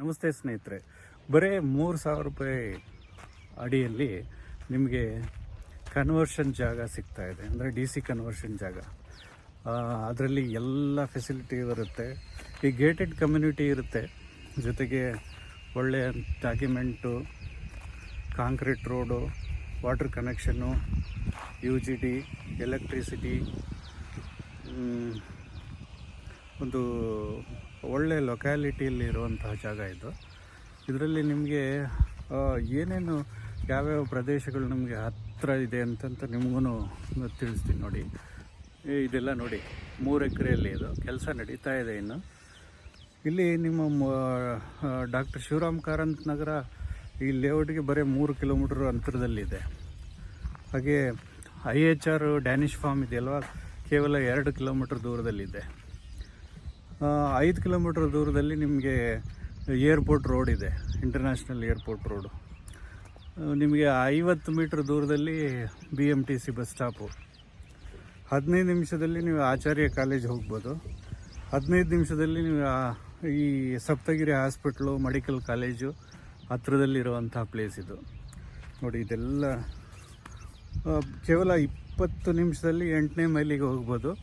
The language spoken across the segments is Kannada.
ನಮಸ್ತೆ ಸ್ನೇಹಿತರೆ, ಬರೀ 3,000 ರೂಪಾಯಿ ಅಡಿಯಲ್ಲಿ ನಿಮಗೆ ಕನ್ವರ್ಷನ್ ಜಾಗ ಸಿಗ್ತಾ ಇದೆ. ಅಂದರೆ DC ಕನ್ವರ್ಷನ್ ಜಾಗ. ಅದರಲ್ಲಿ ಎಲ್ಲ ಫೆಸಿಲಿಟಿ ಇರುತ್ತೆ. ಈ ಗೇಟೆಡ್ ಕಮ್ಯುನಿಟಿ ಇರುತ್ತೆ, ಜೊತೆಗೆ ಒಳ್ಳೆಯ document, concrete road, water connection, UGD, electricity, ಒಂದು ಒಳ್ಳೆಯ ಲೊಕ್ಯಾಲಿಟಿಯಲ್ಲಿ ಇರುವಂತಹ ಜಾಗ ಇದು. ಇದರಲ್ಲಿ ನಿಮಗೆ ಏನೇನು ಯಾವ್ಯಾವ ಪ್ರದೇಶಗಳು ನಮಗೆ ಹತ್ತಿರ ಇದೆ ಅಂತಂತ ನಿಮಗೂ ತಿಳಿಸ್ತೀನಿ ನೋಡಿ. ಇದೆಲ್ಲ ನೋಡಿ, 3 ಎಕರೆಯಲ್ಲಿ ಇದು ಕೆಲಸ ನಡೀತಾ ಇದೆ. ಇನ್ನು ಇಲ್ಲಿ ನಿಮ್ಮ ಡಾಕ್ಟರ್ ಶಿವರಾಮ್ ಕಾರಂತ್ ನಗರ ಈ ಲೇಔಟ್ಗೆ ಬರೀ 3 ಕಿಲೋಮೀಟರ್ ಅಂತರದಲ್ಲಿದೆ. ಹಾಗೆ IHR ಡ್ಯಾನಿಶ್ ಫಾರ್ಮ್ ಇದೆಯಲ್ವ, ಕೇವಲ 2 ಕಿಲೋಮೀಟರ್ ದೂರದಲ್ಲಿದೆ. 5 ಕಿಲೋಮೀಟರ್ ದೂರದಲ್ಲಿ ನಿಮಗೆ ಏರ್ಪೋರ್ಟ್ ರೋಡ್ ಇದೆ, ಇಂಟರ್ನ್ಯಾಷನಲ್ ಏರ್ಪೋರ್ಟ್ ರೋಡು. ನಿಮಗೆ 50 ಮೀಟ್ರ್ ದೂರದಲ್ಲಿ BMTC ಬಸ್ ಸ್ಟಾಪು. 15 ನಿಮಿಷದಲ್ಲಿ ನೀವು ಆಚಾರ್ಯ ಕಾಲೇಜ್ ಹೋಗ್ಬೋದು. 15 ನಿಮಿಷದಲ್ಲಿ ನೀವು ಈ ಸಪ್ತಗಿರಿ ಹಾಸ್ಪಿಟ್ಲು, ಮೆಡಿಕಲ್ ಕಾಲೇಜು ಹತ್ರದಲ್ಲಿರುವಂಥ ಪ್ಲೇಸ್ ಇದು ನೋಡಿ. ಇದೆಲ್ಲ ಕೇವಲ 20 ನಿಮಿಷದಲ್ಲಿ 8ನೇ ಮೈಲಿಗೆ ಹೋಗ್ಬೋದು.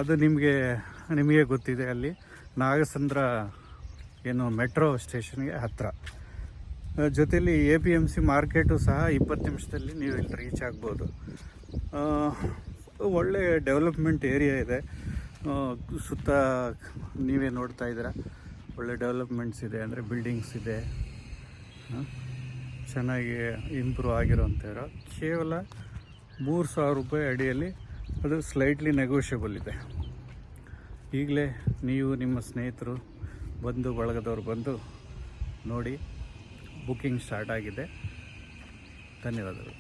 ಅದು ನಿಮಗೆ ಗೊತ್ತಿದೆ, ಅಲ್ಲಿ ನಾಗಸಂದ್ರ ಏನು ಮೆಟ್ರೋ ಸ್ಟೇಷನ್ಗೆ ಹತ್ತಿರ. ಜೊತೆಯಲ್ಲಿ APMC ಮಾರ್ಕೆಟು ಸಹ 20 ನಿಮಿಷದಲ್ಲಿ ನೀವು ಇಲ್ಲಿ ರೀಚ್ ಆಗ್ಬೋದು. ಒಳ್ಳೆ ಡೆವಲಪ್ಮೆಂಟ್ ಏರಿಯಾ ಇದೆ. ಸುತ್ತ ನೀವೇ ನೋಡ್ತಾ ಇದ್ದೀರಾ, ಒಳ್ಳೆ ಡೆವಲಪ್ಮೆಂಟ್ಸ್ ಇದೆ. ಅಂದರೆ ಬಿಲ್ಡಿಂಗ್ಸ್ ಇದೆ, ಚೆನ್ನಾಗಿ ಇಂಪ್ರೂವ್ ಆಗಿರೋಂಥವ್ರು. ಕೇವಲ 3,000 ರೂಪಾಯಿ ಅಡಿಯಲ್ಲಿ ಅದು ಸ್ಲೈಟ್ಲಿ ನೆಗೋಷಿಯಬಲ್ ಇದೆ. ಈಗಲೇ ನೀವು ನಿಮ್ಮ ಸ್ನೇಹಿತರು, ಬಂಧು ಬಳಗದವ್ರು ಬಂದು ನೋಡಿ. ಬುಕ್ಕಿಂಗ್ ಸ್ಟಾರ್ಟ್ ಆಗಿದೆ. ಧನ್ಯವಾದಗಳು.